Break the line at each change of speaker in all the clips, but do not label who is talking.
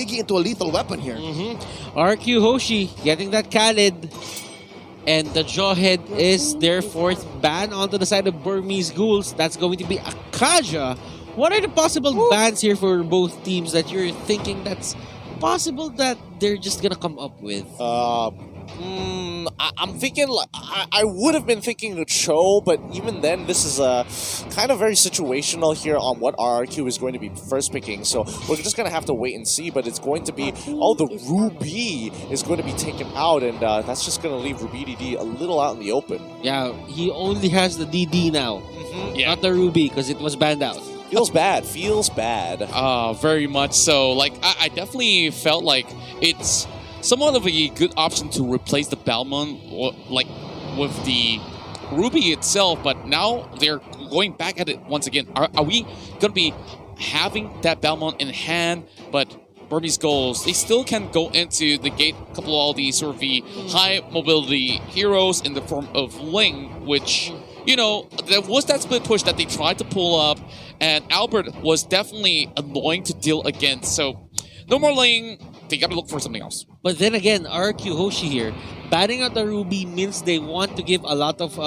Diggy into a lethal weapon here.
Rrq Hoshi getting that Khalid. And the Jawhead is their fourth ban onto the side of Burmese Ghouls. That's going to be Akaja. What are the possible bans here for both teams that you're thinking that's possible that they're just gonna come up with?
I'm thinking, like, I would have been thinking the Cho, but even then, this is kind of very situational here on what RRQ is going to be first picking. So we're just going to have to wait and see, but it's going to be, oh, the Ruby is going to be taken out, and that's just going to leave Ruby DD a little out in the open.
Yeah, he only has the DD now, not the Ruby, because it was banned out.
Feels bad, feels bad.
Very much so. Like, I definitely felt like it's somewhat of a good option to replace the Balmond, like, with the Ruby itself, but now they're going back at it once again. Are we going to be having that Balmond in hand, but Burmese Ghouls, they still can go into the gate, couple of all these sort of the high mobility heroes in the form of Ling, which, you know, there was that split push that they tried to pull up, and Albert was definitely annoying to deal against, so no more Ling. They gotta look for something else.
But then again, Rrq Hoshi here, banning out the Ruby means they want to give a lot of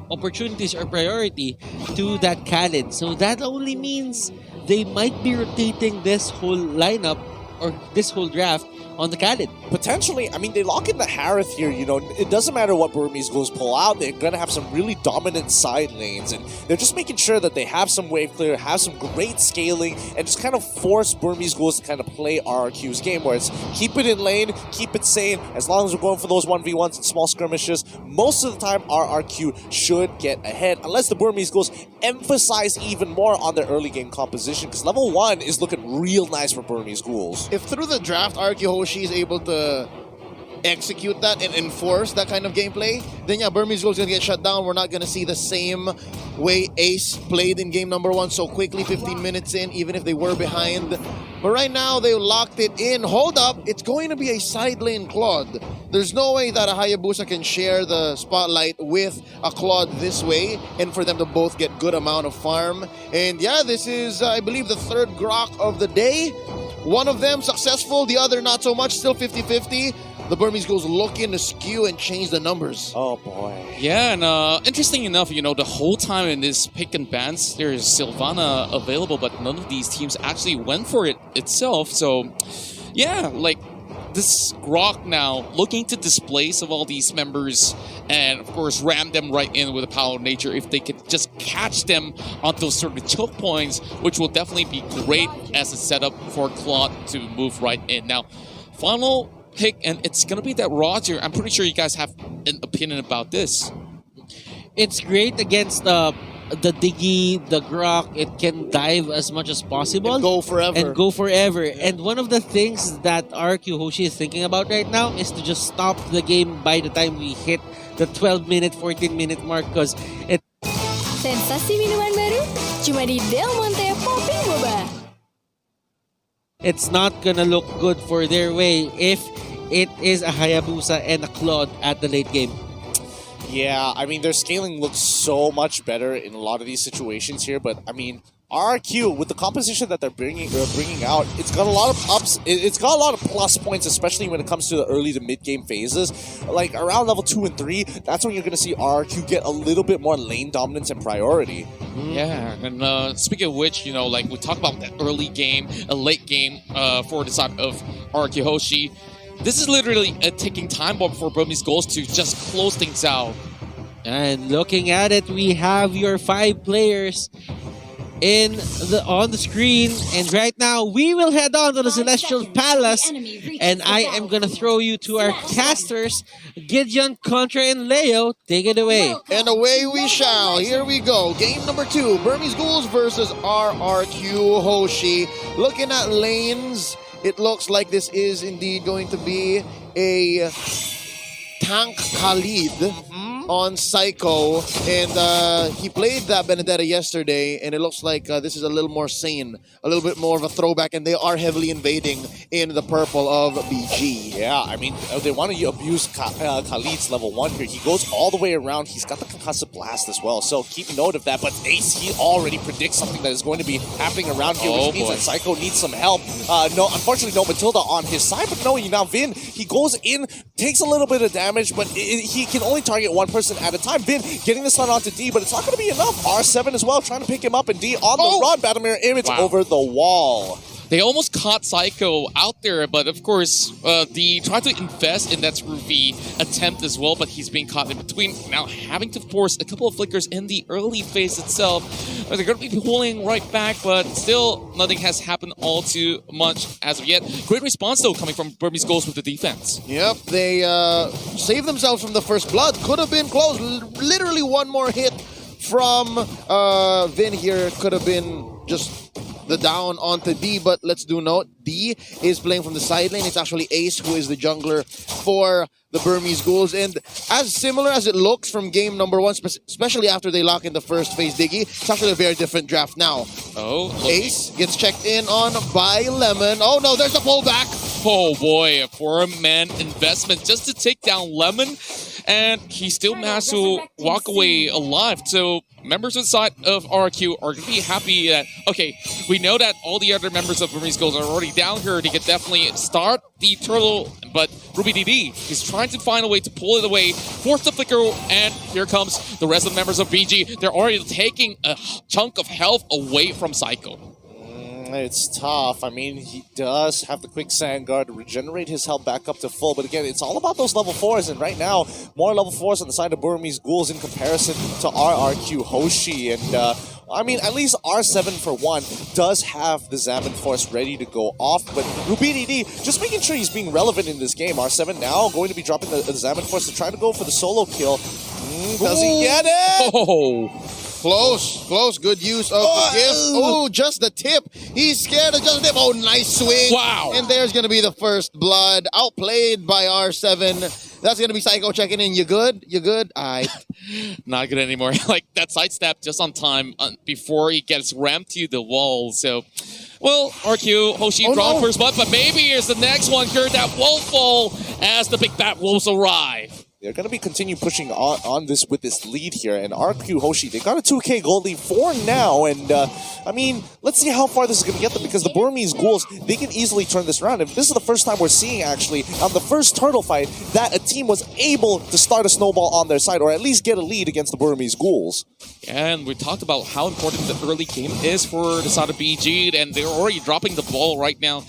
opportunities or priority to that Khalid. So that only means they might be rotating this whole lineup or this whole draft on the Khalid.
Potentially, I mean, they lock in the Harith here, you know, it doesn't matter what Burmese Ghouls pull out, they're going to have some really dominant side lanes, and they're just making sure that they have some wave clear, have some great scaling, and just kind of force Burmese Ghouls to kind of play RRQ's game, where it's keep it in lane, keep it sane, as long as we're going for those 1v1s and small skirmishes, most of the time RRQ should get ahead, unless the Burmese Ghouls emphasize even more on their early game composition, because level 1 is looking real nice for Burmese Ghouls.
If through the draft Rrq Hoshi is able to execute that and enforce that kind of gameplay, then yeah, Burmese Ghouls gonna get shut down. We're not gonna see the same way Ace played in game number 1 so quickly, 15 minutes in, even if they were behind. But right now, they locked it in. Hold up, it's going to be a side lane Claude. There's no way that a Hayabusa can share the spotlight with a Claude this way, and for them to both get good amount of farm. And yeah, this is, I believe, the third Rrq of the day. One of them successful, the other not so much, still 50-50. The Burmese Ghouls looking to skew and change the numbers.
Oh boy.
Yeah, and interesting enough, you know, the whole time in this pick and bans, there's Sylvana available, but none of these teams actually went for it itself. So, yeah, like, this Rrq now looking to display some of all these members and, of course, ram them right in with the power of nature if they could just catch them on those sort of choke points, which will definitely be great as a setup for Claude to move right in. Now, final pick, and it's going to be that Roger. I'm pretty sure you guys have an opinion about this.
It's great against the Diggy, the Rrq. It can dive as much as possible.
And go forever.
And one of the things that Rrq Hoshi is thinking about right now is to just stop the game by the time we hit the 12-minute, 14-minute mark, because it...
Sensasi minuman baru cuma di Del Monte Popping Boba.
It's not gonna look good for their way if it is a Hayabusa and a Claude at the late game.
Yeah, I mean, their scaling looks so much better in a lot of these situations here, but I mean, RRQ, with the composition that they're bringing out, it's got a lot of ups, it's got a lot of plus points, especially when it comes to the early to mid-game phases. Like, around level 2 and 3, that's when you're going to see RRQ get a little bit more lane dominance and priority.
Yeah, and speaking of which, you know, like, we talk about that early game, a late game for the side of Rrq Hoshi. This is literally a ticking time bomb for Burmese Ghouls to just close things out.
And looking at it, we have your 5 players on the screen, and right now we will head on to the Celestial Palace, and I am gonna throw you to our casters, Gideon, Contra, and Leo. Take it away.
And away we shall. Here we go. Game number 2, Burmese Ghouls versus RRQ Hoshi. Looking at lanes, it looks like this is indeed going to be a tank Khalid on Psycho, and he played that Benedetta yesterday, and it looks like this is a little more sane, a little bit more of a throwback, and they are heavily invading in the purple of BG.
Yeah, I mean, they want to abuse Khalid's level 1 here. He goes all the way around. He's got the Concussive Blast as well, so keep note of that. But Ace, he already predicts something that is going to be happening around here, which means that Psycho needs some help. No, unfortunately, no Matilda on his side, but no, now Vin, he goes in, takes a little bit of damage, but he can only target one person at a time. Vin getting the stun onto D, but it's not going to be enough. R7 as well, trying to pick him up, and D on the run. Battle Mirror Image over the wall.
They almost caught Psycho out there, but of course, they tried to invest in that Rrq attempt as well, but he's being caught in between. Now having to force a couple of flickers in the early phase itself. They're going to be pulling right back, but still nothing has happened all too much as of yet. Great response though coming from Burmese Goals with the defense.
Yep, they saved themselves from the first blood. Could have been close. Literally one more hit from Vin here. Could have been just the down onto D, but let's do note, D is playing from the side lane. It's actually Ace who is the jungler for the Burmese Ghouls, and as similar as it looks from game number 1, especially after they lock in the first phase Diggy, it's actually a very different draft now. Ace gets checked in on by Lemon. Oh no, there's a pullback.
Oh boy, a 4-man investment just to take down Lemon, and he still managed to walk away alive. So members inside of Rrq are going to be happy that, okay, we know that all the other members of Burmese Goals are already down here. They can definitely start the turtle, but Ruby DD is trying to find a way to pull it away, force the flicker, and here comes the rest of the members of BG. They're already taking a chunk of health away from Psycho.
It's tough. I mean, he does have the quicksand guard to regenerate his health back up to full, but again, it's all about those level 4s, and right now, more level 4s on the side of Burmese Ghouls in comparison to Rrq Hoshi, and I mean, at least R7 for one does have the Zaman Force ready to go off, but Rubini just making sure he's being relevant in this game. R7 now going to be dropping the Zaman Force to try to go for the solo kill. Does he get it?
Oh!
Close. Good use of the gift. Oh, just the tip. He's scared of just the tip. Oh, nice swing.
Wow.
And there's going to be the first blood. Outplayed by R7. That's going to be Psycho checking in. You good? You good?
Not good anymore. Like, that sidestep just on time before he gets rammed to the wall. So, well, Rrq, Hoshi draw first blood, but maybe here's the next one here that won't fall as the big bad wolves arrive.
They're going to be continue pushing on this with this lead here, and Rrq Hoshi, they got a 2K gold lead for now, and I mean, let's see how far this is going to get them, because the Burmese Ghouls, they can easily turn this around. If this is the first time we're seeing, actually, on the first turtle fight, that a team was able to start a snowball on their side, or at least get a lead against the Burmese Ghouls.
And we talked about how important the early game is for the side of BG, and they're already dropping the ball right now.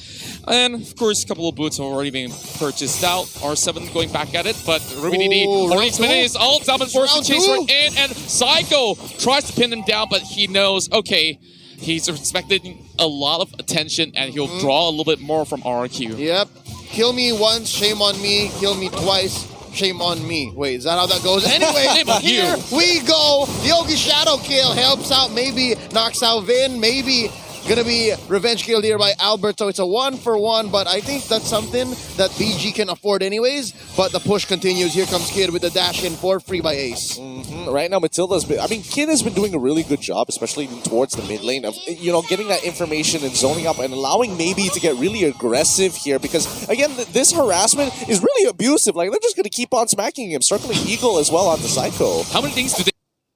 And, of course, a couple of boots have already been purchased out. R7 going back at it, but Ruby DD already spinning his ult. Zaman Force to chase right in, and Psycho tries to pin him down, but he knows, okay, he's expecting a lot of attention, and he'll draw a little bit more from Rrq.
Yep. Kill me once, shame on me. Kill me twice, shame on me. Wait, is that how that goes? Anyway, here we go. The Yogi Shadow kill helps out, maybe knocks out Vin, maybe gonna be revenge killed here by Albert, so it's a 1-for-1, but I think that's something that BG can afford anyways, but the push continues. Here comes Kid with the dash in for free by Ace.
Right now, Matilda's been, I mean, Kid has been doing a really good job, especially towards the mid lane of, you know, getting that information and zoning up and allowing maybe to get really aggressive here, because again, this harassment is really abusive. Like, they're just gonna keep on smacking him, circling Eagle as well onto Psycho.
How many things do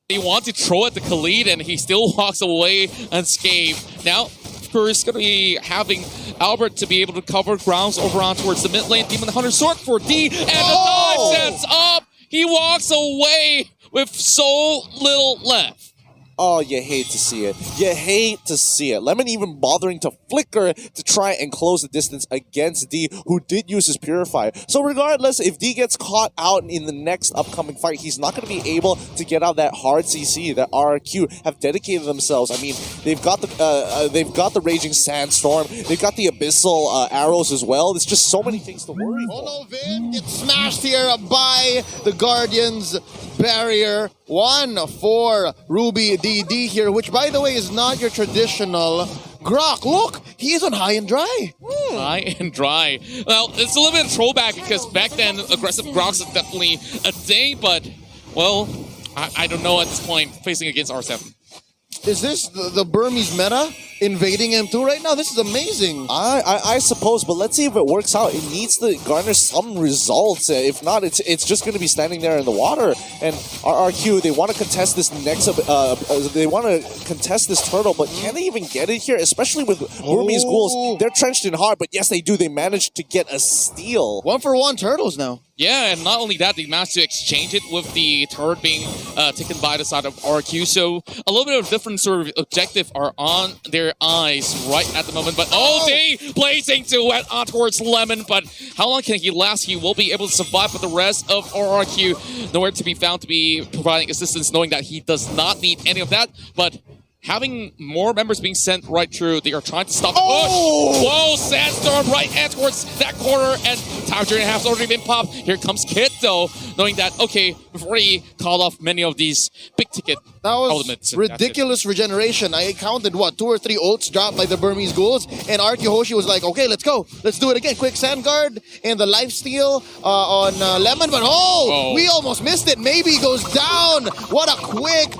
they want to throw at the Khalid, and he still walks away unscathed. Now, of course, going to be having Albert to be able to cover grounds over on towards the mid lane. Demon Hunter sword for D, and the dive sets up. He walks away with so little left.
Oh, you hate to see it. You hate to see it. Lemon even bothering to flicker to try and close the distance against D, who did use his Purifier. So regardless, if D gets caught out in the next upcoming fight, he's not going to be able to get out that hard CC that Rrq have dedicated themselves. I mean, they've got the Raging Sandstorm, they've got the Abyssal arrows as well. There's just so many things to worry about.
Oh no, Vin gets smashed here by the Guardian's barrier. 1 for Ruby DD here, which by the way is not your traditional Rrq. Look, he is on high and dry.
High and dry. Well, it's a little bit of throwback because back then aggressive Rrqs is definitely a thing, but Well, I don't know at this point facing against R7.
Is this the Burmese meta invading M2 right now? This is amazing.
I suppose, but let's see if it works out. It needs to garner some results. If not, it's just going to be standing there in the water. And Rrq, they want to contest this next. They want to contest this turtle, but can they even get it here? Especially with Burmese ghouls, they're trenched in hard. But yes, they do. They managed to get a steal.
1-for-1 turtles now.
Yeah, and not only that, they managed to exchange it with the turret being taken by the side of Rrq. So a little bit of different sort of objective are on their eyes right at the moment. But they blazing duet on towards Lemon. But how long can he last? He will be able to survive, but the rest of Rrq nowhere to be found to be providing assistance, knowing that he does not need any of that. But having more members being sent right through, they are trying to stop the push. Whoa, Sandstorm right hand towards that corner, and time journey has already been popped. Here comes Kit, though, knowing that, okay, we've already called off many of these big ticket elements.
That was ridiculous regeneration. I counted, what, 2 or 3 ults dropped by the Burmese ghouls, and Rrq Hoshi was like, okay, let's go. Let's do it again. Quick sand guard and the lifesteal on Lemon, but we almost missed it. Maybe he goes down. What a quick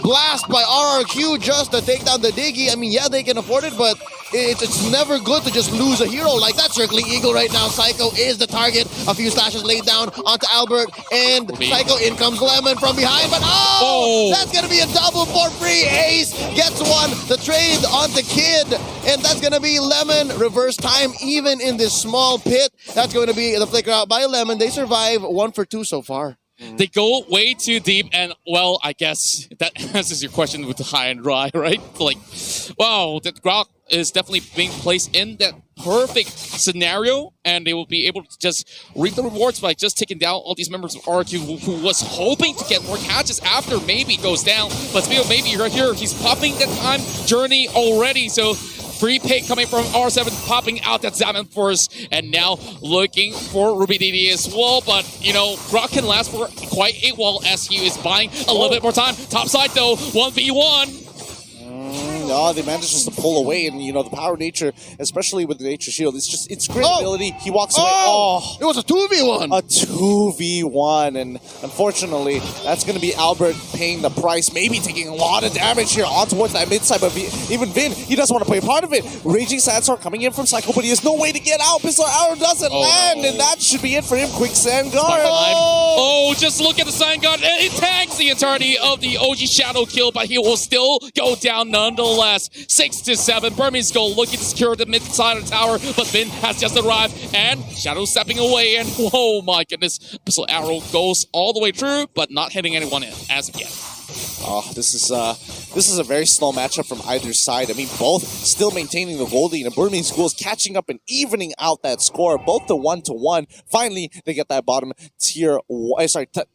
blast by Rrq just to take down the Diggy. I mean, yeah, they can afford it, but it's never good to just lose a hero like that. Circling Eagle right now. Psycho is the target. A few slashes laid down onto Albert, and Psycho, in comes Lemon from behind, but that's going to be a double for free. Ace gets one. The trade onto Kid, and that's going to be Lemon. Reverse time, even in this small pit. That's going to be the flicker out by Lemon. They survive 1 for 2 so far.
They go way too deep, and, well, I guess that answers your question with the high and dry, right? Like, wow, that Rrq is definitely being placed in that perfect scenario, and they will be able to just reap the rewards by just taking down all these members of Rrq who was hoping to get more catches after maybe goes down. But speaking of maybe, right here, he's popping the time journey already, so free pick coming from R7, popping out that Zaman Force, and now looking for Ruby DD as well. But, you know, Rrq can last for quite a while as he is buying a little bit more time. Top side, though, 1v1.
No, they managed just to pull away, and you know the power of nature, especially with the nature shield, it's great ability. He walks away.
It was a 2v1.
A 2v1, and unfortunately, that's going to be Albert paying the price, maybe taking a lot of damage here on towards that mid side. But even Vin, he doesn't want to play a part of it. Raging Sandstorm coming in from Psycho, but he has no way to get out. Pistol Arrow doesn't land, and that should be it for him. Quick Sand Guard.
Just look at the Sand Guard, and it tags the entirety of the OG Shadow kill, but he will still go down nonetheless. 6-7. Burmese goal looking to secure the mid side of the tower, but Vin has just arrived, and Shadow stepping away, and oh my goodness, Pistol Arrow goes all the way through, but not hitting anyone in as of yet.
This is a very slow matchup from either side. I mean, both still maintaining the gold lead, and Burmese Ghouls catching up and evening out that score, both to 1-1. Finally, they get that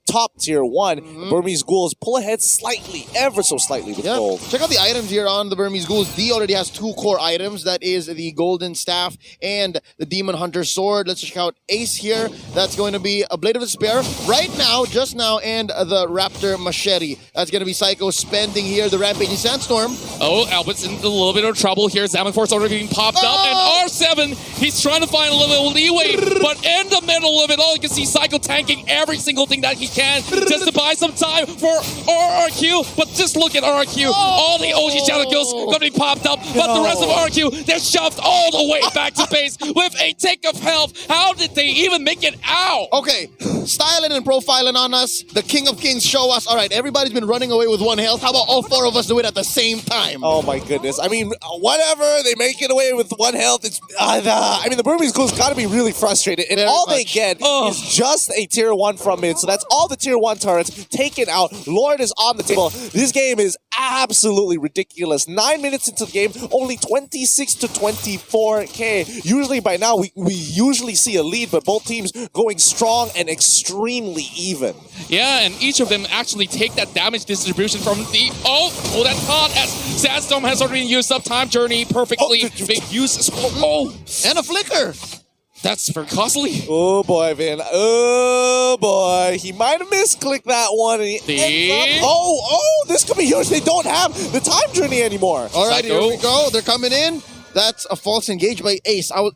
top tier 1. Burmese Ghouls pull ahead slightly, ever so slightly with gold.
Check out the items here on the Burmese Ghouls. D already has 2 core items. That is the Golden Staff and the Demon Hunter Sword. Let's check out Ace here. That's going to be a Blade of Despair right now, just now, and the Raptor Machete. That's going to be Psycho spending here the Rampaging Sandstorm.
Albert's in a little bit of trouble here. Zaman Force already being popped up, and R7, he's trying to find a little bit of leeway, but in the middle of it all, you can see Psycho tanking every single thing that he can just to buy some time for Rrq. But just look at Rrq. All the OG Shadow kills going to be popped up, but the rest of Rrq, they're shoved all the way back to base with a tick of health. How did they even make it out?
Okay, styling and profiling on us. The King of Kings show us, all right, everybody's been running away with 1 health. How about all 4 of us do it at the same time?
Oh my goodness. I mean, whatever, they make it away with 1 health. It's I mean, the Burmese Ghouls got to be really frustrated, and all they get is just a tier 1 from mid. So that's all the tier 1 turrets taken out. Lord is on the table. This game is absolutely ridiculous. 9 minutes into the game, only 26 to 24k. Usually by now, we usually see a lead, but both teams going strong and extremely even.
Yeah, and each of them actually take that damage distribution from the... that taunt as Sandstorm has already used up Time Journey perfectly. Big use as well.
And a Flicker.
That's very costly.
Oh boy, Vin. Oh boy. He might have misclicked that one. And he this could be huge. They don't have the Time Journey anymore.
All right, here we go. They're coming in. That's a false engage by Ace. I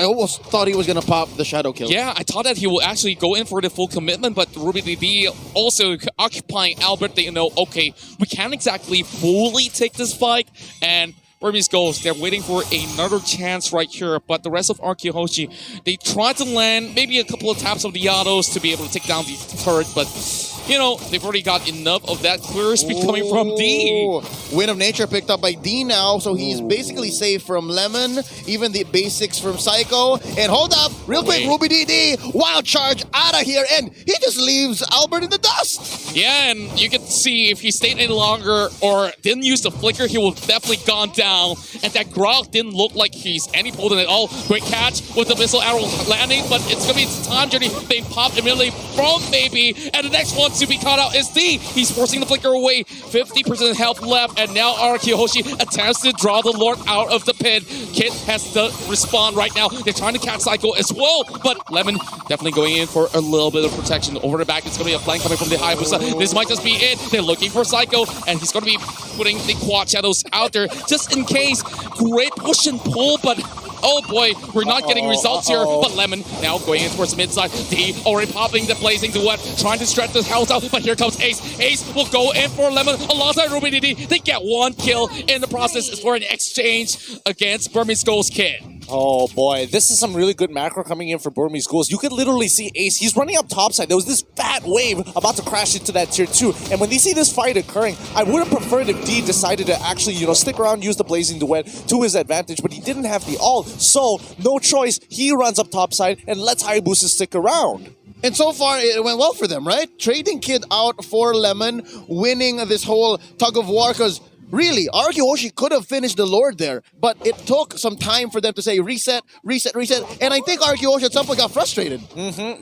almost thought he was going to pop the shadow kill.
Yeah, I thought that he will actually go in for the full commitment, but Ruby DD also occupying Albert. They know, okay, we can't exactly fully take this fight, and Burmese goes. They're waiting for another chance right here, but the rest of Rrq Hoshi, they try to land maybe a couple of taps of the autos to be able to take down the turret, but you know, they've already got enough of that clear speed coming from D.
Wind of Nature picked up by D now, so he's basically safe from Lemon, even the basics from Psycho. And hold up, real quick, Ruby DD, wild charge out of here, and he just leaves Albert in the dust.
Yeah, and you can see if he stayed any longer or didn't use the flicker, he would definitely gone down. And that Grog didn't look like he's any potent at all. Great catch with the missile arrow landing, but it's going to be time journey being popped immediately from Baby. And the next one to be caught out is D. He's forcing the flicker away. 50% health left, and now Rrq Hoshi attempts to draw the Lord out of the pit. Kit has to respond right now. They're trying to catch Psycho as well, but Lemon definitely going in for a little bit of protection. Over the back, it's going to be a flank coming from the Hayabusa. This might just be it. They're looking for Psycho, and he's going to be putting the quad shadows out there just in case. Great push and pull, but oh boy, we're not getting results here. But Lemon now going in towards the mid side. D already popping the blazing duet, trying to stretch the health out. But here comes Ace. Ace will go in for Lemon alongside Ruby DD. They get one kill in the process for an exchange against Burmese Gold's Kid.
Oh boy, this is some really good macro coming in for Burmese Ghouls. You could literally see Ace, he's running up topside. There was this fat wave about to crash into that tier 2. And when they see this fight occurring, I would have preferred if D decided to actually, stick around, use the Blazing Duet to his advantage, but he didn't have the ult. So, no choice, he runs up topside and lets Hayabusa stick around.
And so far, it went well for them, right? Trading Kid out for Lemon, winning this whole tug of war, because really, Rrq Hoshi could have finished the Lord there, but it took some time for them to say reset, reset, reset, and I think Rrq Hoshi at some point got frustrated.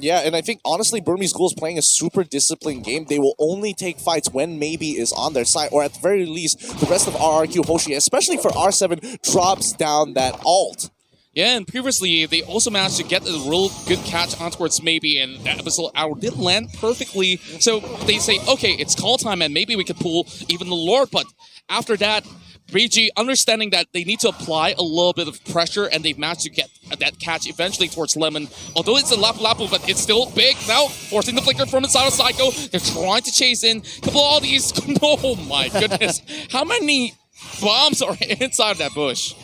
Yeah, and I think, honestly, Burmese Ghouls playing a super disciplined game. They will only take fights when maybe is on their side, or at the very least, the rest of Rrq Hoshi, especially for R7, drops down that ult.
Yeah, and previously, they also managed to get a real good catch on towards Maybe, and that missile arrow did land perfectly. So they say, okay, it's call time, and maybe we could pull even the Lord, but after that, BG understanding that they need to apply a little bit of pressure, and they've managed to get that catch eventually towards Lemon. Although it's a Lapu-Lapu, but it's still big now, forcing the flicker from inside of Psycho. They're trying to chase in. Couple of all these. Oh my goodness. How many bombs are inside that bush?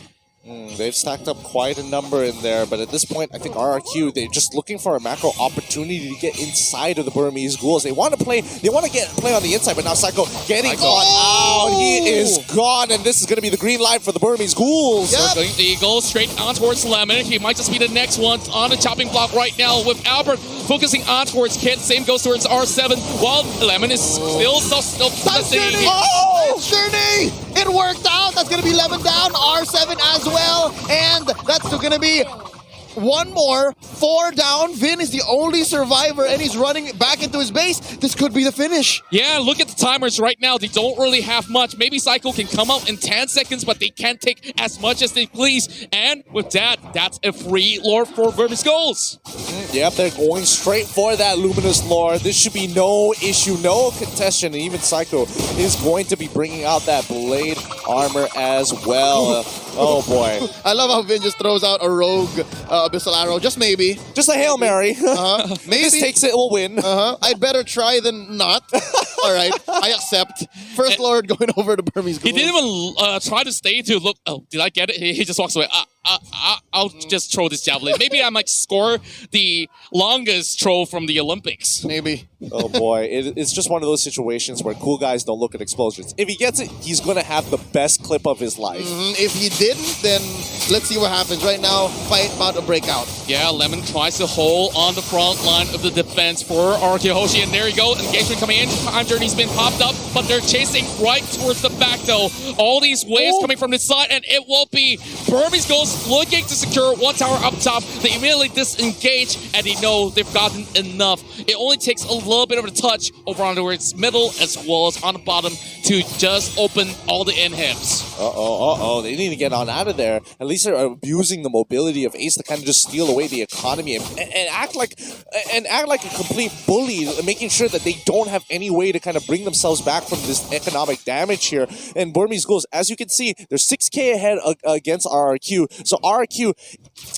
They've stacked up quite a number in there, but at this point, I think Rrq, they're just looking for a macro opportunity to get inside of the Burmese Ghouls. They want to play on the inside, but now Psycho getting caught out. He is gone, and this is going to be the green light for the Burmese Ghouls.
Yep. Going the Eagle straight on towards Lemon. He might just be the next one on the chopping block right now with Albert focusing on towards Kit. Same goes towards R7, while Lemon is still
Journey! Journey! It worked out. That's going to be Lemon down. R7 as well. And that's going to be one more. 4 down. Vin is the only survivor, and he's running back into his base. This could be the finish.
Yeah, look at the timers right now. They don't really have much. Maybe Psycho can come out in 10 seconds, but they can't take as much as they please. And with that, that's a free Lord for Burmese Ghouls.
Yep, they're going straight for that Luminous Lord. This should be no issue, no contention, and even Psycho is going to be bringing out that Blade armor as well. Oh boy.
I love how Vin just throws out a rogue Abyssal Arrow. Just maybe.
Just a Hail Mary.
Maybe.
This takes it, we'll win.
I'd better try than not. All right, I accept. First Lord going over to Burmese Ghouls.
He didn't even try to stay to look. Oh, did I get it? He just walks away. I'll just throw this javelin. Maybe I might score the longest throw from the Olympics.
Maybe.
Oh boy, it's just one of those situations where cool guys don't look at explosions. If he gets it, he's going to have the best clip of his life.
If he didn't, then let's see what happens. Right now, fight about to break out.
Yeah, Lemon tries to hold on the front line of the defense for Rrq Hoshi, and there you go. Engagement coming in. Time journey's been popped up, but they're chasing right towards the back though. All these waves coming from the side, and it will be Burmese Ghouls looking to secure one tower up top. They immediately disengage, and they know they've gotten enough. It only takes a little bit of a touch over on towards middle as well as on the bottom to to just open all the inhibs.
They need to get on out of there. At least they're abusing the mobility of Ace to kind of just steal away the economy and act like a complete bully, making sure that they don't have any way to kind of bring themselves back from this economic damage here. And Burmese Ghouls, as you can see, they're 6k ahead against RRQ. So RRQ,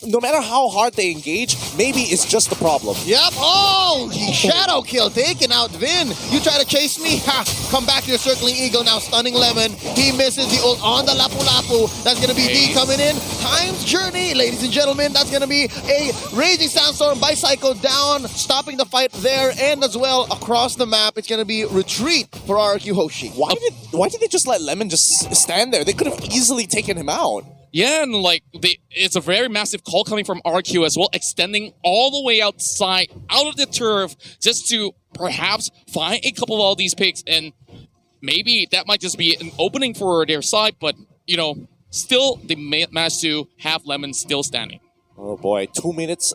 no matter how hard they engage, maybe it's just the problem.
Yep. Oh, shadow kill taken out. Vin, you try to chase me? Ha! Come back to your circling eagle now. Stunning Lemon. He misses the ult on the Lapu Lapu. That's gonna be D coming in. Time's journey, ladies and gentlemen. That's gonna be a raging sandstorm by Psycho down, stopping the fight there, and as well across the map. It's gonna be retreat for RRQ Hoshi.
Why did they just let Lemon just stand there? They could have easily taken him out.
Yeah, and like it's a very massive call coming from RQ as well, extending all the way outside, out of the turf, just to perhaps find a couple of all these picks, and maybe that might just be an opening for their side, but, you know, still they managed to have Lemon still standing.
Oh boy, 2 minutes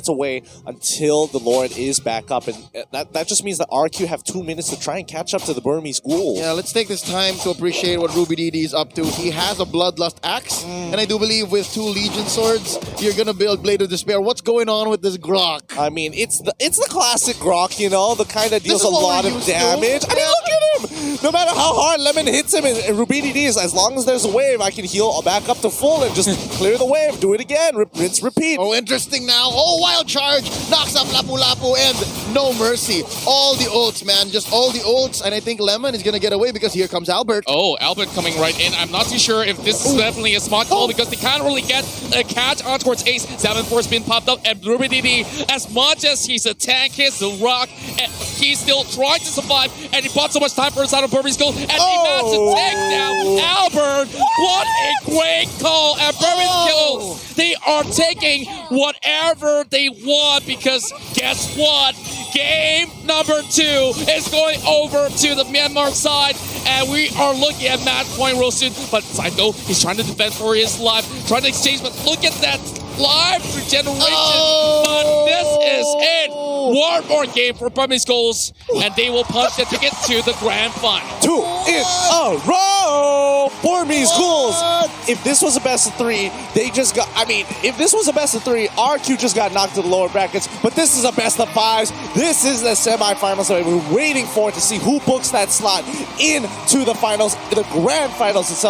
away until the Lord is back up, and that just means that RQ have 2 minutes to try and catch up to the Burmese Ghouls.
Yeah, let's take this time to appreciate what Ruby DD is up to. He has a Bloodlust axe, and I do believe with 2 Legion swords, you're gonna build Blade of Despair. What's going on with this Grok?
I mean, it's the classic Grok, you know, the kind that deals a lot of damage. I mean, look at him! No matter how hard Lemon hits him, and Ruby DD is, as long as there's a wave, I can heal back up to full and just clear the wave, do it again, rinse, repeat.
Oh, interesting now. Oh, wild charge. Knocks up Lapu Lapu and no mercy. All the ults, man. Just all the ults. And I think Lemon is going to get away because here comes Albert.
Oh, Albert coming right in. I'm not too sure if this is definitely a smart call because they can't really get a catch on towards Ace. 7-4's been popped up, and Ruby DD, as much as he's a tank, he's the rock, and he's still trying to survive, and he bought so much time for his side of Burmese Gold, and he managed to take down Albert. What a great call. And Burmese Gold, they are taking whatever they want because guess what? Game number 2 is going over to the Myanmar side, and we are looking at match point real soon. But Psycho, he's trying to defend for his life, trying to exchange, but look at that live regeneration. But this is it. One more game for Burmese Goals, and they will punch the ticket to the grand final.
2 in a row! Burmese Ghouls! If this was a best of 3, they just got, I mean, if this was a best of 3, RQ just got knocked to the lower brackets, but this is a best of 5s. This is the semifinals that we're waiting for to see who books that slot into the finals, the grand finals itself.